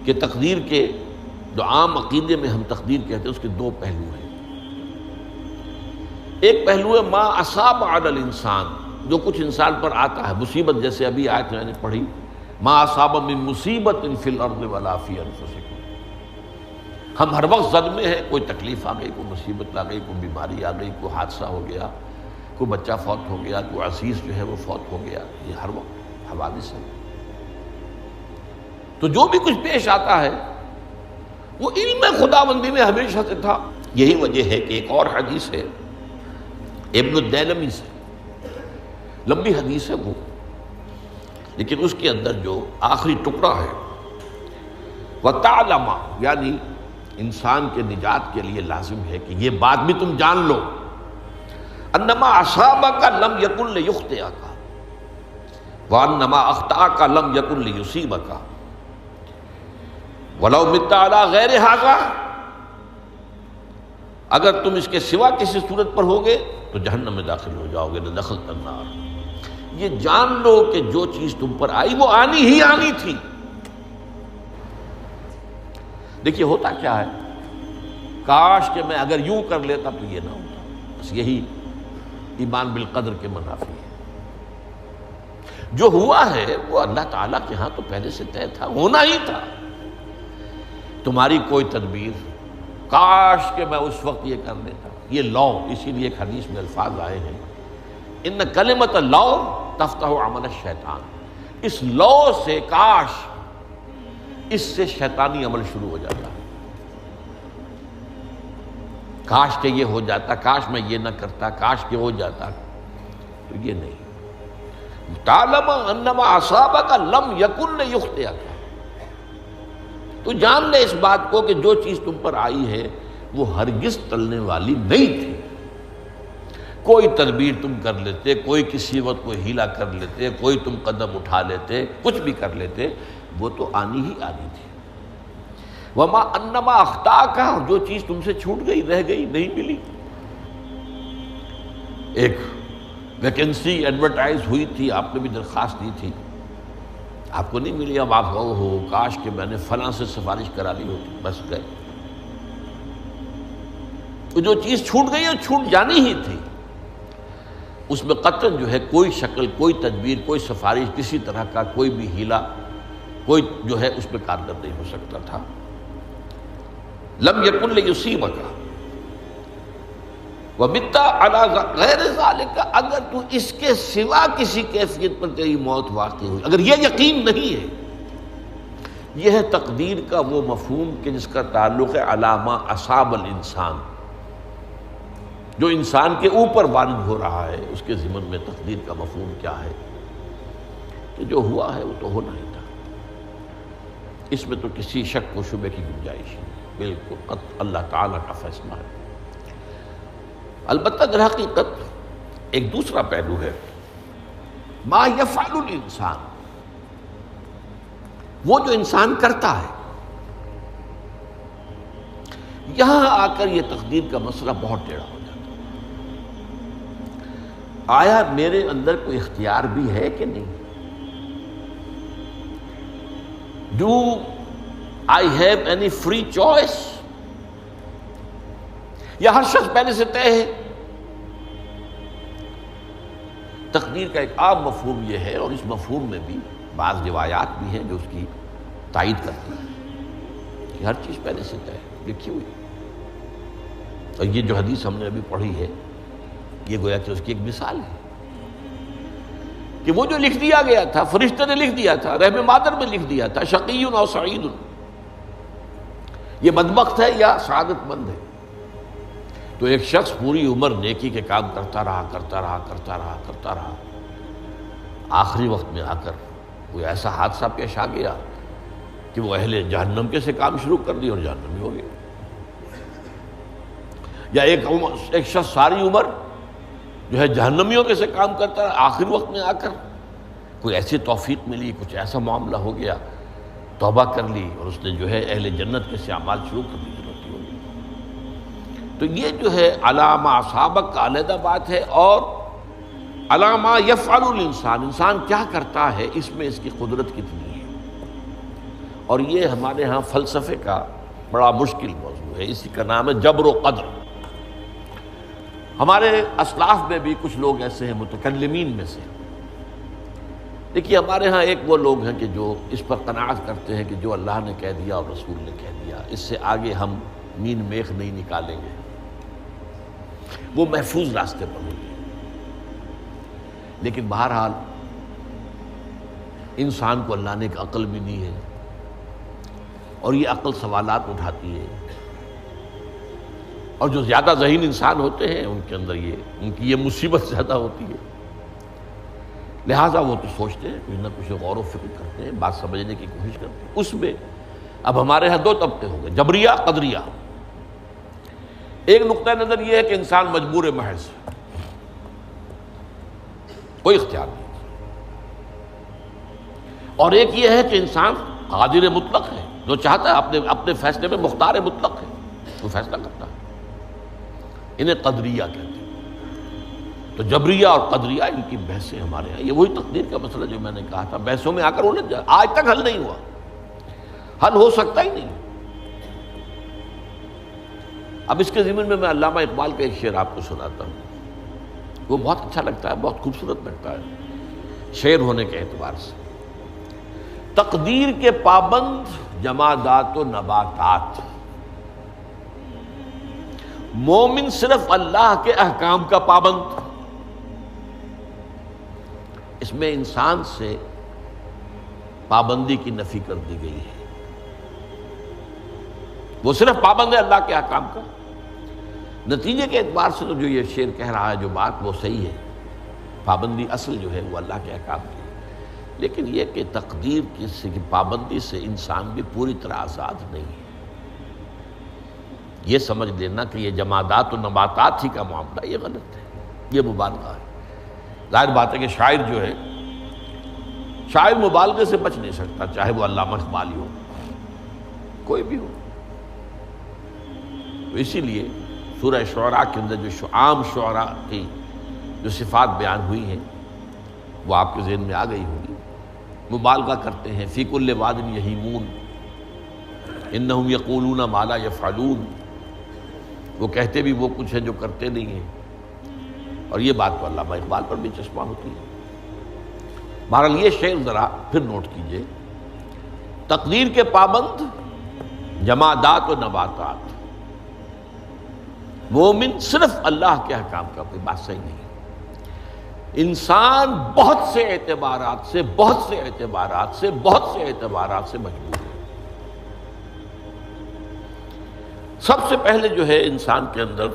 کہ تقدیر کے جو عام عقیدے میں ہم تقدیر کہتے ہیں اس کے دو پہلو ہیں۔ ایک پہلو ہے ما اصاب علی الانسان، جو کچھ انسان پر آتا ہے مصیبت، جیسے ابھی آیت میں نے پڑھی ما اصاب من مصیبت فی الارض ولا فی انفسکم۔ ہم ہر وقت زد میں ہیں، کوئی تکلیف آ گئی، کوئی مصیبت آ گئی، کوئی بیماری آ گئی، کوئی حادثہ ہو گیا، کوئی بچہ فوت ہو گیا، کوئی عزیز جو ہے وہ فوت ہو گیا، یہ ہر وقت حوادث ہے۔ تو جو بھی کچھ پیش آتا ہے وہ علم خداوندی میں ہمیشہ سے تھا۔ یہی وجہ ہے کہ ایک اور حدیث ہے ابن الدیلمی سے، لمبی حدیث ہے وہ، لیکن اس کے اندر جو آخری ٹکڑا ہے وَتَعْلَمَ، یعنی انسان کے نجات کے لیے لازم ہے کہ یہ بات بھی تم جان لو انما اصابک لم یکن لیخطئک وانما اخطأک لم یکن لیصیبک ولو مت علی غیر ھذا، اگر تم اس کے سوا کسی صورت پر ہوگے تو جہنم میں داخل ہو جاؤ گے، لدخلت النار۔ یہ جان لو کہ جو چیز تم پر آئی وہ آنی ہی آنی تھی۔ دیکھیے ہوتا کیا ہے، کاش کہ میں اگر یوں کر لیتا تو یہ نہ ہوتا، بس یہی ایمان بالقدر کے منافی ہے۔ جو ہوا ہے وہ اللہ تعالیٰ کے ہاں تو پہلے سے طے تھا، ہونا ہی تھا۔ تمہاری کوئی تدبیر، کاش کہ میں اس وقت یہ کر لیتا، یہ لو، اسی لیے ایک حدیث میں الفاظ آئے ہیں ان کلمۃ لو تفتح عمل الشیطان، اس لو سے، کاش، اس سے شیطانی عمل شروع ہو جاتا ہے۔ کاش کہ یہ ہو جاتا، کاش میں یہ نہ کرتا، کاش کہ ہو جاتا، تو یہ نہیں۔ تعلم انما اصابک لم یکن لیخطئک، تو جان لے اس بات کو کہ جو چیز تم پر آئی ہے وہ ہرگز ٹلنے والی نہیں تھی۔ کوئی تدبیر تم کر لیتے، کوئی کسی وقت کوئی ہیلا کر لیتے، کوئی تم قدم اٹھا لیتے، کچھ بھی کر لیتے، وہ تو آنی ہی آنی تھی۔ وما انما اخطاک، جو چیز تم سے چھوٹ گئی، رہ گئی، نہیں ملی۔ ایک ویکنسی ایڈورٹائز ہوئی تھی، آپ نے بھی درخواست دی تھی، آپ کو نہیں ملی، اب آپ کہو ہو کاش کہ میں نے فلاں سے سفارش کرا لی ہوتی، بس گئے۔ تو جو چیز چھوٹ گئی وہ چھوٹ جانی ہی تھی، اس میں قطعاً جو ہے کوئی شکل، کوئی تدبیر، کوئی سفارش، کسی طرح کا کوئی بھی ہیلا، کوئی جو ہے اس پہ کارگر نہیں ہو سکتا تھا۔ لم یکن لیصیبک ومت علی غیر ذالک، اگر تو اس کے سوا کسی کیفیت پر تیری موت واقع ہوئی، اگر یہ یقین نہیں ہے، یہ ہے تقدیر کا وہ مفہوم کہ جس کا تعلق ہے علی ما اصاب الانسان، جو انسان کے اوپر وارد ہو رہا ہے، اس کے ضمن میں تقدیر کا مفہوم کیا ہے کہ جو ہوا ہے وہ تو ہونا ہی تھا، اس میں تو کسی شک و شبہ کی گنجائش نہیں، بالکل قطع اللہ تعالیٰ کا فیصلہ ہے۔ البتہ در حقیقت ایک دوسرا پہلو ہے، ما یفعل الانسان، وہ جو انسان کرتا ہے۔ یہاں آ کر یہ تقدیر کا مسئلہ بہت ٹیڑھا ہو جاتا ہے۔ آیا میرے اندر کوئی اختیار بھی ہے کہ نہیں؟ Do I have any free choice, یا ہر شخص پہلے سے طے ہے؟ تقدیر کا ایک عام مفہوم یہ ہے، اور اس مفہوم میں بھی بعض روایات بھی ہیں جو اس کی تائید کرتی ہیں کہ ہر چیز پہلے سے طے ہے، لکھی ہوئی۔ اور یہ جو حدیث ہم نے ابھی پڑھی ہے، یہ گویا کہ اس کی ایک مثال ہے کہ وہ جو لکھ دیا گیا تھا، فرشتے نے لکھ دیا تھا، رحم مادر میں لکھ دیا تھا، شقی او سعید، یہ بدبخت ہے یا سعادت مند ہے۔ تو ایک شخص پوری عمر نیکی کے کام کرتا رہا، آخری وقت میں آ کر کوئی ایسا حادثہ پیش آ گیا کہ وہ اہل جہنم کے سے کام شروع کر دی اور جہنمی ہو گیا۔ یا ایک شخص ساری عمر جو ہے جہنمیوں کے سے کام کرتا رہا، آخری وقت میں آ کر کوئی ایسی توفیق ملی، کچھ ایسا معاملہ ہو گیا، توبہ کر لی اور اس نے جو ہے اہل جنت کے سے اعمال شروع کر دی، ضرورت ہو گئی۔ تو یہ جو ہے علامہ اصابک کا علیحدہ بات ہے، اور علامہ یفعل الانسان، انسان کیا کرتا ہے، اس میں اس کی قدرت کتنی ہے، اور یہ ہمارے ہاں فلسفے کا بڑا مشکل موضوع ہے، اسی کا نام ہے جبر و قدر۔ ہمارے اسلاف میں بھی کچھ لوگ ایسے ہیں متکلمین میں سے، دیکھیے ہمارے ہاں ایک وہ لوگ ہیں کہ جو اس پر قناعت کرتے ہیں کہ جو اللہ نے کہہ دیا اور رسول نے کہہ دیا، اس سے آگے ہم مین میخ نہیں نکالیں گے، وہ محفوظ راستے پر ہوں گے۔ لیکن بہرحال انسان کو اللہ نے ایک عقل بھی دی ہے، اور یہ عقل سوالات اٹھاتی ہے، اور جو زیادہ ذہین انسان ہوتے ہیں ان کے اندر ان کی یہ مصیبت زیادہ ہوتی ہے، لہٰذا وہ تو سوچتے ہیں، کچھ نہ کچھ غور و فکر کرتے ہیں، بات سمجھنے کی کوشش کرتے ہیں۔ اس میں اب ہمارے ہاں دو طبقے ہو گئے، جبریہ قدریہ۔ ایک نقطہ نظر یہ ہے کہ انسان مجبور محض، کوئی اختیار نہیں، اور ایک یہ ہے کہ انسان قادر مطلق ہے، جو چاہتا ہے اپنے فیصلے میں مختار مطلق ہے، وہ فیصلہ کرتا ہے۔ انہیں قدریہ کہتے ہیں۔ تو جبریہ اور قدریہ ان کی بحثیں ہمارے ہیں، یہ وہی تقدیر کا مسئلہ جو میں نے کہا تھا، بحثوں میں آ کر الجھ جائے، آج تک حل نہیں ہوا، حل ہو سکتا ہی نہیں۔ اب اس کے ضمن میں علامہ اقبال کا ایک شعر آپ کو سناتا ہوں، وہ بہت اچھا لگتا ہے، بہت خوبصورت لگتا ہے شعر ہونے کے اعتبار سے۔ تقدیر کے پابند جمادات و نباتات، مومن صرف اللہ کے احکام کا پابند۔ اس میں انسان سے پابندی کی نفی کر دی گئی ہے، وہ صرف پابند ہے اللہ کے احکام کا۔ نتیجے کے اعتبار سے تو جو یہ شعر کہہ رہا ہے، جو بات وہ صحیح ہے، پابندی اصل جو ہے وہ اللہ کے احکام کی ہے، لیکن یہ کہ تقدیر کی پابندی سے انسان بھی پوری طرح آزاد نہیں ہے۔ یہ سمجھ لینا کہ یہ جمادات و نباتات ہی کا معاملہ، یہ غلط ہے، یہ مبالغہ ہے۔ ظاہر بات ہے کہ شاعر جو ہے، شاعر مبالغے سے بچ نہیں سکتا، چاہے وہ علامہ اقبال ہو، کوئی بھی ہو۔ تو اسی لیے سورہ شعراء کے اندر جو عام شعراء کی جو صفات بیان ہوئی ہیں وہ آپ کے ذہن میں آ گئی ہوگی۔ مبالغہ کرتے ہیں، فی کل واد یہیمون انہم یقولون ما لا یفعلون، وہ کہتے بھی وہ کچھ ہے جو کرتے نہیں ہیں، اور یہ بات تو علامہ اقبال پر بھی چشمہ ہوتی ہے۔ بہرحال یہ شعر ذرا پھر نوٹ کیجئے، تقدیر کے پابند جمادات و نباتات، مومن صرف اللہ کے احکام کا، کوئی بات صحیح نہیں۔ انسان بہت سے اعتبارات سے مجبور ہے۔ سب سے پہلے جو ہے انسان کے اندر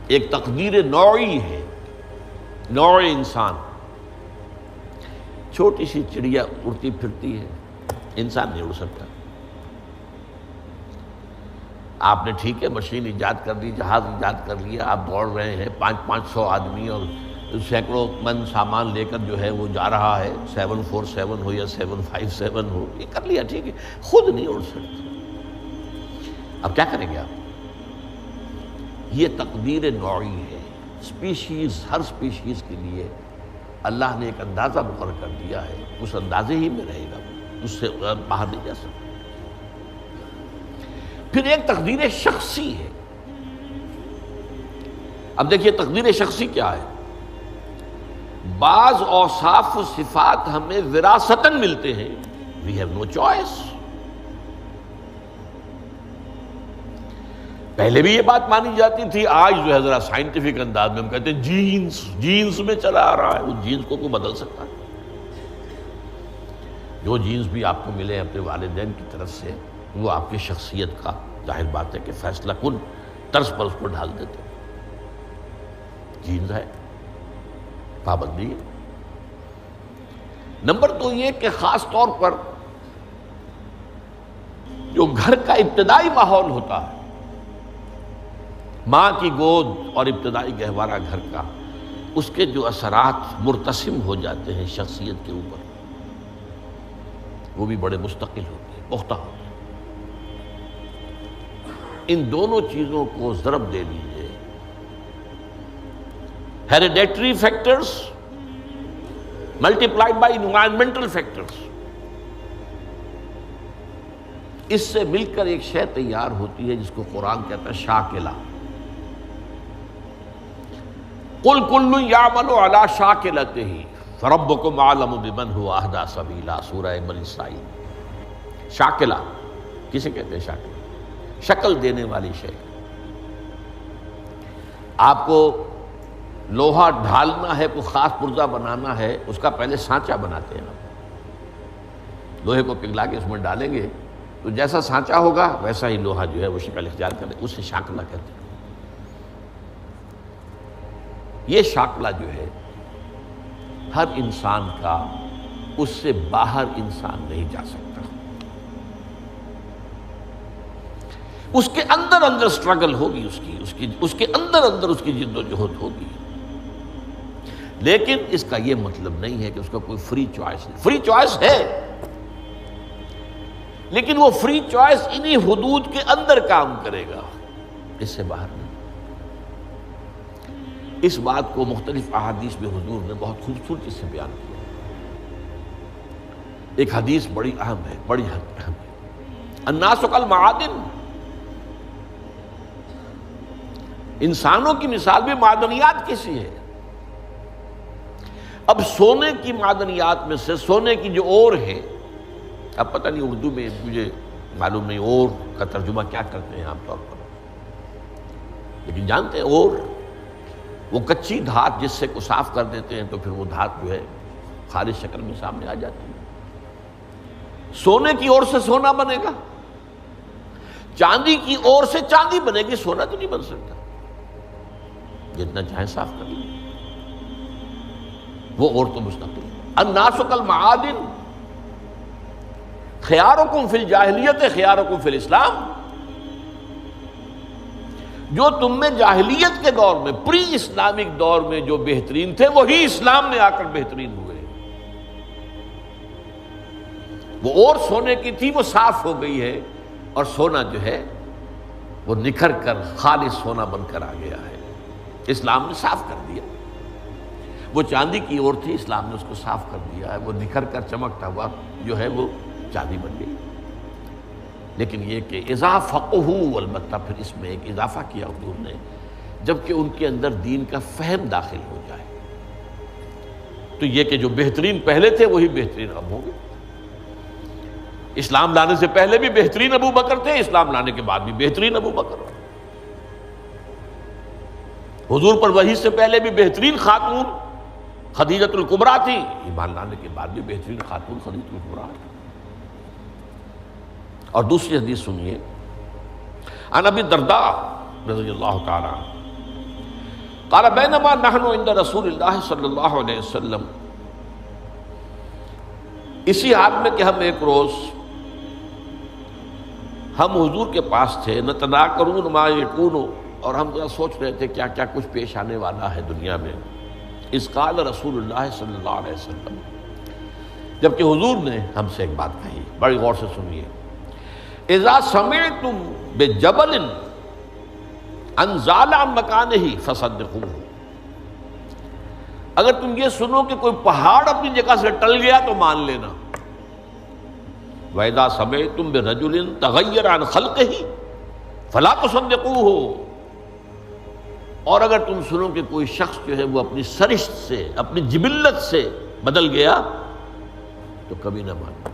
ایک تقدیر نوعی ہے، نوع انسان۔ چھوٹی سی چڑیا اڑتی پھرتی ہے، انسان نہیں اڑ سکتا۔ آپ نے ٹھیک ہے مشین ایجاد کر لی، جہاز ایجاد کر لیا، آپ دوڑ رہے ہیں، 500 آدمی اور سینکڑوں من سامان لے کر جو ہے وہ جا رہا ہے، 747 ہو یا 757 ہو، یہ کر لیا ٹھیک ہے، خود نہیں اڑ سکتا۔ اب کیا کریں گے آپ؟ یہ تقدیر نوعی ہے، سپیشیز، ہر سپیشیز کے لیے اللہ نے ایک اندازہ مقرر کر دیا ہے، اس اندازے ہی میں رہے گا، اس سے باہر نہیں جا سکتا۔ پھر ایک تقدیر شخصی ہے۔ اب دیکھیے تقدیر شخصی کیا ہے؟ بعض اوصاف و صفات ہمیں وراثتاً ملتے ہیں، we have no choice۔ پہلے بھی یہ بات مانی جاتی تھی، آج جو ہے ذرا سائنٹیفک انداز میں ہم کہتے ہیں جینز میں چلا آ رہا ہے، اس جینز کو کوئی بدل سکتا ہے؟ جو جینز بھی آپ کو ملے اپنے والدین کی طرف سے، وہ آپ کی شخصیت کا ظاہر بات ہے کہ فیصلہ کن طرز پر اس کو ڈھال دیتے ہیں۔ جینز ہے، پابندی ہے۔ نمبر 2 یہ کہ خاص طور پر جو گھر کا ابتدائی ماحول ہوتا ہے، ماں کی گود اور ابتدائی گہوارہ گھر کا، اس کے جو اثرات مرتسم ہو جاتے ہیں شخصیت کے اوپر، وہ بھی بڑے مستقل ہوتے ہیں، پختہ ہوتے ہیں۔ ان دونوں چیزوں کو ضرب دے لیجئے، hereditary factors multiplied by environmental factors, اس سے مل کر ایک شے تیار ہوتی ہے جس کو قرآن کہتا ہے شاکلہ۔ قل کل یعمل علی شاکلتہ فربکم اعلم بمن هو اہدی سبیلا، سورہ بنی اسرائیل۔ شاکلہ کسے کہتے ہیں؟ شاکلہ شکل دینے والی شے۔ آپ کو لوہا ڈھالنا ہے، کوئی خاص پرزہ بنانا ہے، اس کا پہلے سانچہ بناتے ہیں۔ لوہے کو پگھلا کے اس میں ڈالیں گے تو جیسا سانچہ ہوگا ویسا ہی لوہا جو ہے وہ شکل اختیار کرے، اسے شاکلہ کہتے ہیں۔ یہ شاکلہ جو ہے ہر انسان کا، اس سے باہر انسان نہیں جا سکتا۔ اس کے اندر اندر سٹرگل ہوگی، اس کے اندر اس کی جد و جہد ہوگی، لیکن اس کا یہ مطلب نہیں ہے کہ اس کا کوئی فری چوائس نہیں۔ فری چوائس ہے، لیکن وہ فری چوائس انہی حدود کے اندر کام کرے گا، اس سے باہر نہیں۔ اس بات کو مختلف احادیث میں حضور نے بہت خوبصورتی سے بیان کیا۔ ایک حدیث بڑی اہم ہے، بڑی اہم ہے۔ الناس کالمعادن، انسانوں کی مثال بھی معدنیات کی سی ہے۔ اب سونے کی معدنیات میں سے سونے کی جو اور ہے، اب پتہ نہیں اردو میں مجھے معلوم نہیں اور کا ترجمہ کیا کرتے ہیں عام طور پر، لیکن جانتے ہیں اور وہ کچی دھات جس سے کو صاف کر دیتے ہیں تو پھر وہ دھات جو ہے خالص شکل میں سامنے آ جاتی ہے۔ سونے کی اور سے سونا بنے گا، چاندی کی اور سے چاندی بنے گی، سونا تو نہیں بن سکتا، جتنا چاہے صاف کر لیں، وہ اور تو مستقل۔ الناس کالمعادن خیارکم فی الجاہلیت خیارکم فی الاسلام، جو تم میں جاہلیت کے دور میں، پری اسلامک دور میں جو بہترین تھے وہی اسلام میں آ کر بہترین ہوئے۔ وہ اور سونے کی تھی وہ صاف ہو گئی ہے، اور سونا جو ہے وہ نکھر کر خالص سونا بن کر آ گیا ہے، اسلام نے صاف کر دیا۔ وہ چاندی کی اور تھی، اسلام نے اس کو صاف کر دیا ہے، وہ نکھر کر چمکتا ہوا جو ہے وہ چاندی بن گئی۔ لیکن یہ کہ اذا فقہوا، البتہ پھر اس میں ایک اضافہ کیا حضور نے، جبکہ ان کے اندر دین کا فہم داخل ہو جائے تو یہ کہ جو بہترین پہلے تھے وہی بہترین اب ہوں گے۔ اسلام لانے سے پہلے بھی بہترین ابو بکر تھے، اسلام لانے کے بعد بھی بہترین ابو بکر۔ حضور پر وحی سے پہلے بھی بہترین خاتون خدیجۃ الکبریٰ تھی، ایمان لانے کے بعد بھی بہترین خاتون خدیجۃ الکبریٰ تھی۔ اور دوسری حدیث سنیے، عن ابی الدرداء رضی اللہ تعالی عنہ قال بینما نحن عند رسول اللہ صلی اللہ علیہ وسلم، اسی حال میں کہ ہم ایک روز ہم حضور کے پاس تھے، نتناکرون ما یکون، اور ہم ذرا سوچ رہے تھے کیا کیا کچھ پیش آنے والا ہے دنیا میں۔ اذ قال رسول اللہ صلی اللہ علیہ وسلم، جبکہ حضور نے ہم سے ایک بات کہی، بڑی غور سے سنیے، اذا سمعتم بجبل انزال عن مکانہ فصدقوہ، اگر تم یہ سنو کہ کوئی پہاڑ اپنی جگہ سے ٹل گیا تو مان لینا۔ وَإِذَا سَمِعْتُمْ بِرَجُلٍ تَغَيَّرَ عَنْ خَلْقِهِ فَلَا تُصَدِّقُوهُ، اور اگر تم سنو کہ کوئی شخص جو ہے وہ اپنی سرشت سے، اپنی جبلت سے بدل گیا تو کبھی نہ مانو۔